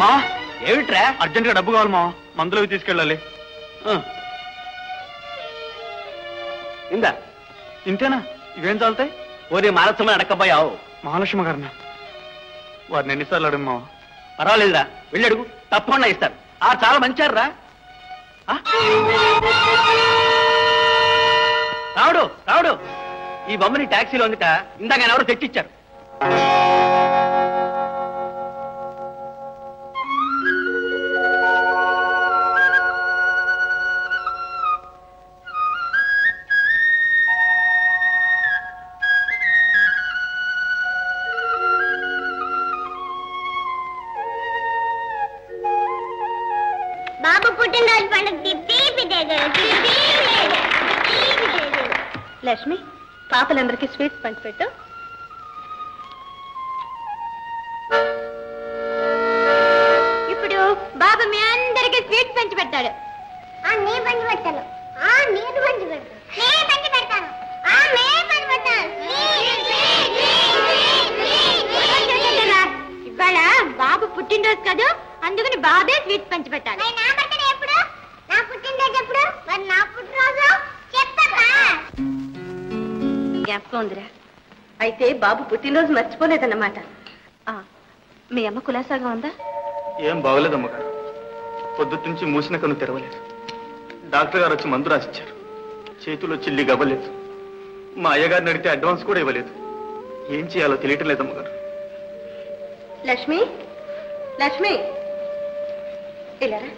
మా ఏమిట్రా? అర్జెంట్గా డబ్బు కావాలి మా, మందులు అవి తీసుకెళ్ళాలి. ఇందా. ఇంతేనా? ఇవేం చాలుతాయి? ఓరి మానసమని అడక్కబోయావు. మహాలక్ష్మి గారినా? వారిని ఎన్నిసార్లు అడుగు మావా? పర్వాలేదురా, వెళ్ళి అడుగు, తప్పకుండా ఇస్తారు. చాలా మంచారురా. రావుడు రావుడు, ఈ బొమ్మని టాక్సీలో ఉందిట, ఇందాక ఎవరు తెచ్చిచ్చారు. బాబు పుట్టినరోజు పండుగ లక్ష్మి, పాపలందరికీ స్వీట్స్ పంచిపెట్టు. ఇప్పుడు బాబు మీ అందరికీ స్వీట్స్ పంచి పెడతాడు. నేను పంచి పెడతాను. నేను పంచి పెడతాను. నేను పంచి పెడతాను. ఇవాళ బాబు పుట్టినరోజు కదా, అందుకని బాబే స్వీట్స్ పంచి పెట్టాలి. ఎప్పుడు నా పుట్టినరోజు ఎప్పుడు? మరి నా పుట్టినరోజు చెప్తావా? జ్ఞాపకం ఉందిరా. అయితే బాబు పుట్టినరోజు మర్చిపోలేదన్నమాట. మీ అమ్మ కులాసాగా ఉందా? ఏం బాగోలేదమ్మగారు. పొద్దుటి నుంచి మూసిన కన్ను తెరవలేదు. డాక్టర్ గారు వచ్చి మందు రాసిచ్చారు. చేతుల్లో చిల్లి గవ్వలేదు. మా అయ్యగారిని అడిగితే అడ్వాన్స్ కూడా ఇవ్వలేదు. ఏం చేయాలో తెలియటం లేదమ్మగారు. లక్ష్మి, లక్ష్మి ఇలారా.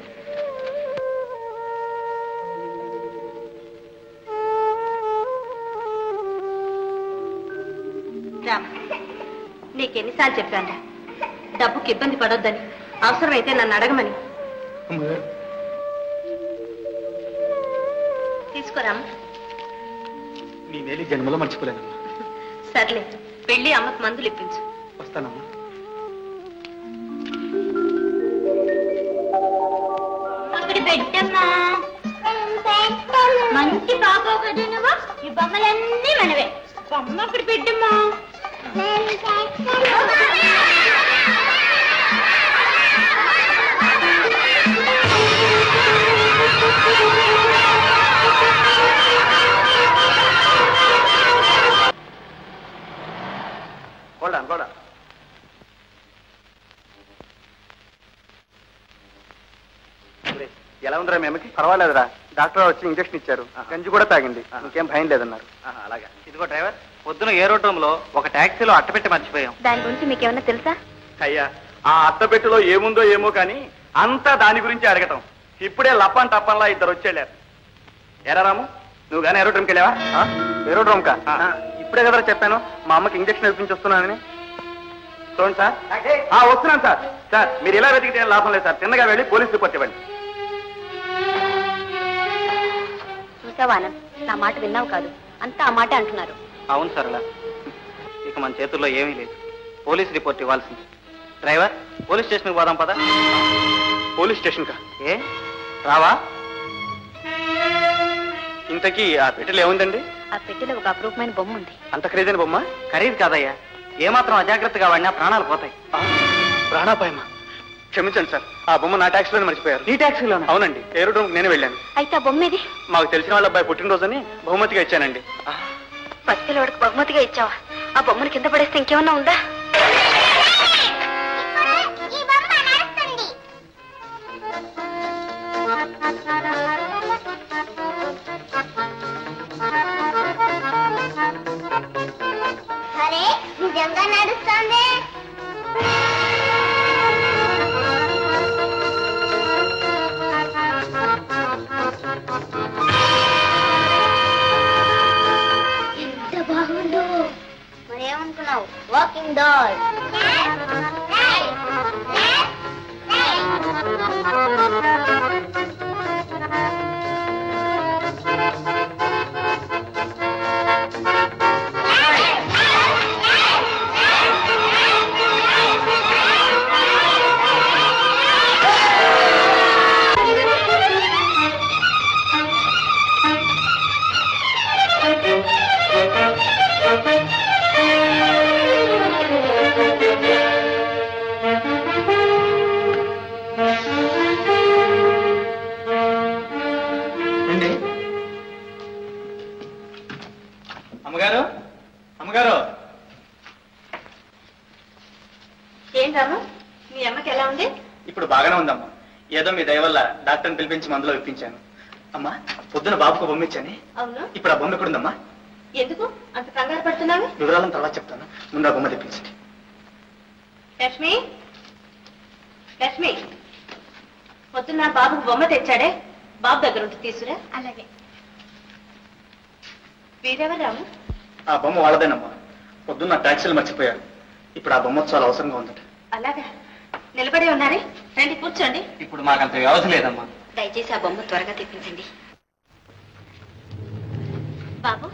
రామ, నీకెన్నిసార్లు చెప్పాను డబ్బుకి ఇబ్బంది పడొద్దని, అవసరమైతే నన్ను అడగమని. తీసుకోరామా. నీ నేలి జన్మలో మర్చిపోలేనమ్మా. సర్లే, వెళ్ళి అమ్మకు మందులు ఇప్పించు. వస్తానమ్మా. అక్కడ పెట్టమ్మా. మంచి పాప కదా నువ్వు. ఈ బొమ్మలన్నీ మనవే. బొమ్మ అక్కడ పెట్టమ్మా. కూడా ఎలా ఉందిరా మేమకి? పర్వాలేదురా, డాక్టర్ వచ్చి ఇంజక్షన్ ఇచ్చారు. గంజి కూడా తాగింది. ఇంకేం భయం లేదన్నారు. అలాగా. ఇదిగో డ్రైవర్, పొద్దున ఏరోడ్రోమ్ లో ఒక టాక్సీలో అట్టపెట్టి మర్చిపోయాం. దాని గురించి మీకేమన్నా తెలుసా? అయ్యా, ఆ అట్టపెట్టిలో ఏముందో ఏమో కానీ అంతా దాని గురించి అడగటం. ఇప్పుడే లప్పన్ టప్పన్లా ఇద్దరు వచ్చేళ్ళారు. ఎరా రాము, నువ్వు కానీ ఏరోడ్రోమ్కి వెళ్ళావా? ఏరోడ్రోమ్ కా? ఇప్పుడే కదా చెప్పాను మా అమ్మకి ఇంజక్షన్ ఇప్పించి వస్తున్నానని. చూడండి సార్. వస్తున్నాను సార్. సార్ మీరు ఇలా వెతికితే లాభం లేదు సార్. తిన్నగా వెళ్ళి పోలీస్ రిపోర్ట్ ఇవ్వండి. చూసావా ఆనంద్, నా మాట విన్నావు కాదు, అంతా ఆ మాట అంటున్నారు. అవును సరళ, ఇక మన చేతుల్లో ఏమీ లేదు. పోలీస్ రిపోర్ట్ ఇవ్వాల్సింది. డ్రైవర్, పోలీస్ స్టేషన్కి పోదాం పదా. పోలీస్ స్టేషన్ కా? ఏ రావా? ఇంతకీ ఆ పెట్టెలో ఏముందండి? ఆ పెట్టెలో ఒక అపరూపమైన బొమ్మ ఉంది. అంత ఖరీదైన బొమ్మ? ఖరీదు కాదయ్యా, ఏమాత్రం అజాగ్రత్తగా వాడినా ప్రాణాలు పోతాయి. ప్రాణాపాయమా? క్షమించండి సార్, ఆ బొమ్మ నా ట్యాక్సీలోనే మర్చిపోయారు. ఈ ట్యాక్సీలోనా? అవునండి, ఏరోడ్రోమ్కి నేనే వెళ్ళాను. అయితే ఆ బొమ్మ ఏది? మాకు తెలిసిన వాళ్ళ అబ్బాయి పుట్టినరోజని బహుమతిగా ఇచ్చానండి. పసిపిల్లవాడికి బహుమతిగా ఇచ్చావా? ఆ బొమ్మను కింద పడేస్తే ఇంకేమన్నా ఉందా? అరే నిజంగా నడుస్తుంది. ఎంత బాగుందో. మరేమనుకున్నావు? Walking doll. రాము, మీ అమ్మకి ఎలా ఉంది? ఇప్పుడు బాగానే ఉందమ్మా. ఏదో మీ దయ వల్ల డాక్టర్ని పిలిపించి మందులో ఇప్పించాను. అమ్మా, పొద్దున బాబుకు బొమ్మ ఇచ్చాను. అవును, ఇప్పుడు ఆ బొమ్మ ఎక్కడుందమ్మా? ఎందుకు అంత కంగారు పడుతున్నావు? వివరాలను తర్వాత చెప్తాను, ముందు ఆ బొమ్మ తెప్పించండి. లక్ష్మి, లక్ష్మి, పొద్దున్న బాబుకు బొమ్మ తెచ్చాడే, బాబు దగ్గర ఉంటే తీసురా. అలాగే. వీరెవరు రాము? ఆ బొమ్మ వాళ్ళదేనమ్మా. పొద్దున్న ట్యాక్సీలు మర్చిపోయారు. ఇప్పుడు ఆ బొమ్మ చాలా అవసరంగా ఉందట. అలాగా, నిలబడే ఉన్నారే, రండి కూర్చోండి. ఇప్పుడు మాకంత వ్యవధి లేదమ్మా. దయచేసి ఆ బొమ్మ త్వరగా తెప్పించండి. బాబు,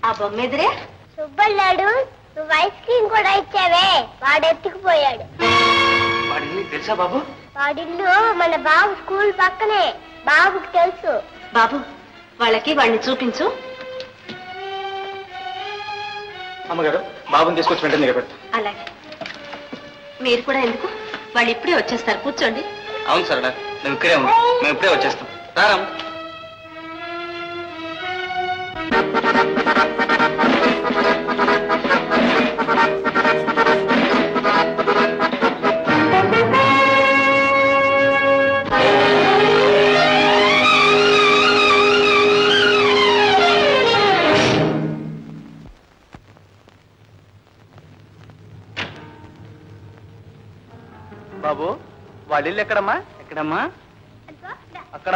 ఆ బొమ్మ ఎదురే. సుబ్బల్లాడు, నువ్వు ఐస్ క్రీమ్ కూడా ఇచ్చావే, వాడు ఎత్తుకుపోయాడు. వాడిని తెలుసా బాబు? వాడిల్లు మన బాబు స్కూల్ పక్కనే, బాబుకి తెలుసు. బాబు, వాళ్ళకి వాడిని చూపించు. అమ్మగారు, బాబుని తీసుకొచ్చి వెంటనే నిలబెడతాం. అలాగే. మీరు కూడా ఎందుకు? వాళ్ళు ఇప్పుడే వచ్చేస్తారు, కూర్చోండి. అవును సార్, నువ్వు ఇక్కడే ఉంది, మేము ఇప్పుడే వచ్చేస్తాం. రారాం. బాబు, వాళ్ళ ఇల్లు ఎక్కడమ్మా? ఎక్కడమ్మా? అక్కడ.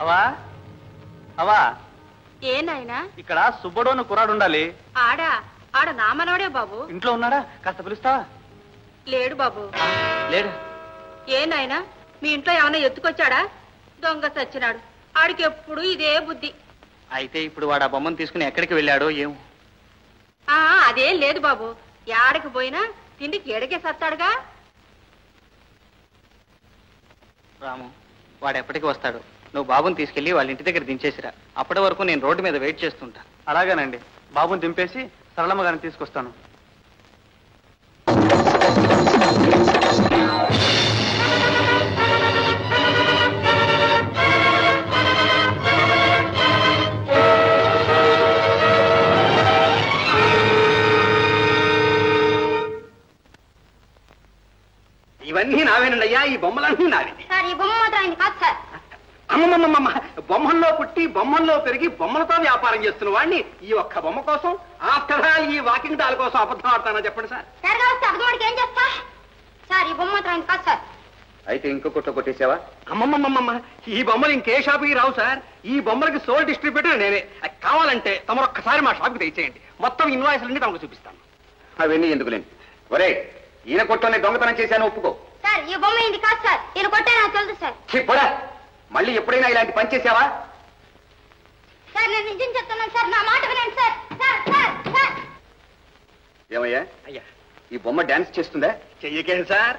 అవా అవా, ఏ నాయనా? ఇక్కడ సుబ్బడోను కుర్రాడు ఉండాలి. ఆడ నా మనవడే బాబు. ఇంట్లో ఉన్నాడా? కాస్త పిలుస్తావా? లేడు బాబు. లేడు. ఏ నాయనా, మీ ఇంట్లో ఏమైనా ఎత్తుకొచ్చాడా? దొంగ సచ్చినాడు, ఆడికి ఎప్పుడు ఇదే బుద్ధి. అయితే ఇప్పుడు వాడు ఆ బొమ్మను తీసుకుని ఎక్కడికి వెళ్ళాడో ఏం? అదేం లేదు బాబు, ఏడకి పోయినా తిండికి ఎడకే సత్తాడుగా. రాము, వాడు ఎప్పటికి వస్తాడు? నువ్వు బాబుని తీసుకెళ్లి వాళ్ళ ఇంటి దగ్గర దించేసిరా. అప్పటి వరకు నేను రోడ్డు మీద వెయిట్ చేస్తుంటా. అలాగేనండి, బాబుని దింపేసి సరళమ్మ గారిని తీసుకొస్తాను. ఇవన్నీ నావేనండి అయ్యా, ఈ బొమ్మలన్నీ నావి. సార్, ఈ బొమ్మ మాత్రం ఆయన కాదు సార్. అమ్మమ్మమ్మమ్మ, బొమ్మల్లో పుట్టి బొమ్మల్లో పెరిగి బొమ్మలతో వ్యాపారం చేస్తున్న వాడిని ఈ ఒక్క బొమ్మ కోసం, ఆఫ్టర్ ఆల్ ఈ వాకింగ్ డాల్ కోసం అబద్ధం ఆడతానా చెప్పండి సార్. సరిగా వస్తే అర్థమాడికి ఏం చేస్తా? సార్, ఈ బొమ్మ మాత్రం ఆయన కాదు సార్. అయితే ఇంకో కొట్ట కొట్టేసావా? అమ్మమ్మమ్మమ్మ, ఈ బొమ్మలు ఇంకే షాపుకి రావు సార్. ఈ బొమ్మలకి సోల్ డిస్ట్రిబ్యూటర్ నేనే. కావాలంటే తమరు ఒక్కసారి మా షాప్కి తెచ్చేయండి, మొత్తం ఇన్వాయిస్లన్నీ తమకు చూపిస్తాను. అవన్నీ ఎందుకులేండి. ఒరే, ఈయన కొట్టనే దొంగతనం చేశాను ఒప్పుకో. సార్, ఈ బొమ్మ ఇది కాదు సార్, ఈయన కొట్టే నాకు తెలుసు సార్. చెప్పడా, మళ్ళీ ఎప్పుడైనా ఇలాంటి పని చేసావా? సార్, నేను నిజం చెప్తున్నాను సార్, నా మాట వినండి సార్. Sir sir sir. ఏమయ్యా అయ్యా, ఈ బొమ్మ డాన్స్ చేస్తుందా? చెయ్యకే సార్,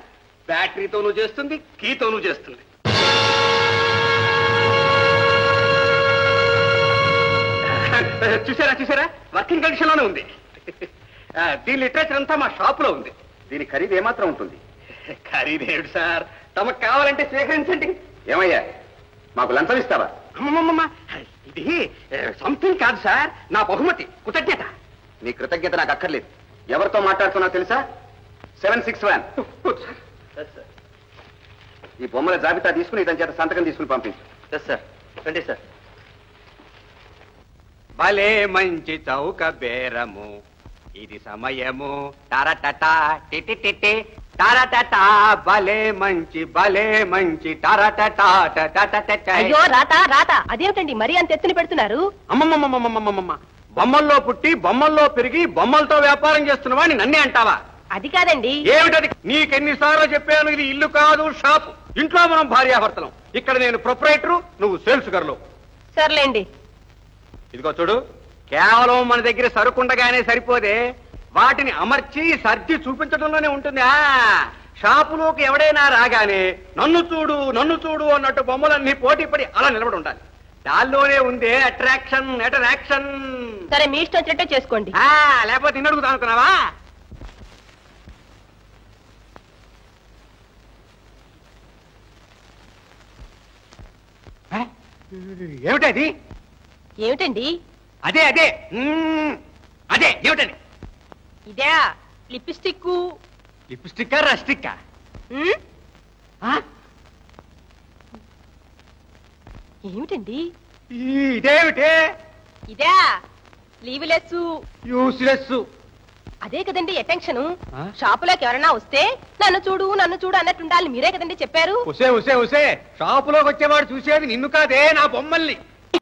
బ్యాటరీతోనూ చేస్తుంది, కీతోనూ చేస్తుంది. చూసారా చూసారా, వర్కింగ్ కండిషన్ లోనే ఉంది. దీని లిటరేచర్ అంతా మా షాప్ లో ఉంది. దీని ఖరీదు ఏమాత్రం ఉంటుంది? ఖరీదేమిటి సార్, తమకు కావాలంటే స్వీకరించండి. ఏమయ్యా, మాకు లంచం ఇస్తావా? అమ్మమ్మమ్మ, ఇది సంథింగ్ కాదు సార్, నా బహుమతి, కృతజ్ఞత. నీ కృతజ్ఞత నాకు అక్కర్లేదు. ఎవరితో మాట్లాడుతున్నా తెలుసా? 761. ఈ బొమ్మల జాబితా తీసుకుని ఇతని చేత సంతకం తీసుకుని పంపించు. సార్, రండి సార్. భలే మంచి చౌక బేరము, ఇది సమయము టరటటా టిటిటిటి టరటటా, భలే మంచి టరటటా టటటట. అయ్యో రాత రాత, అదేమిటండి మరీ అంత ఎత్తున పెడుతున్నారు? అమ్మమ్మమ్మమ్మమ్మమ్మమ్మ, బొమ్మల్లో పుట్టి బొమ్మల్లో పెరిగి బొమ్మలతో వ్యాపారం చేస్తున్న వాడిని నన్నే అంటావా? అది కాదండి. ఏమిటది? నీకెన్నిసార్లు చెప్పాను, ఇది ఇల్లు కాదు షాపు. ఇంట్లో మనం భార్యాభర్తలం. ఇక్కడ నేను ప్రొపరేటరు, నువ్వు సేల్స్ గర్లు. సర్లేండి. ఇదిగో చూడు, కేవలం మన దగ్గర సరుకుండగానే సరిపోదే, వాటిని అమర్చి సర్ది చూపించడంలోనే ఉంటుంది. షాపులోకి ఎవడైనా రాగానే నన్ను చూడు అన్నట్టు బొమ్మలన్నీ పోటీ పడి అలా నిలబడి ఉండాలి. దానిలోనే ఉందే అట్రాక్షన్. సరే, మీ ఇష్టం వచ్చినట్టే చేసుకోండి. లేకపోతే నిన్ను అడుగుతా అనుకున్నావా? ఏమిటది? ఏమిటండి అదే అదే అదే ఏమిటండి? ఇదే లిప్స్టిక్ లిప్స్టిక్ రస్టిక్ ఏమిటండి ఇదేమిటే? ఇదే లీవ్లెస్ యూస్లెస్. అదే కదండి అటెన్షన్ ఆ? షాపులోకి ఎవరైనా వస్తే నన్ను చూడు అన్నట్టు ఉండాలి మీరే కదండి చెప్పారు ఉసే ఉసే ఉసే షాపులోకి వచ్చేవాడు చూసేది నిన్ను కాదే, నా బొమ్మల్ని.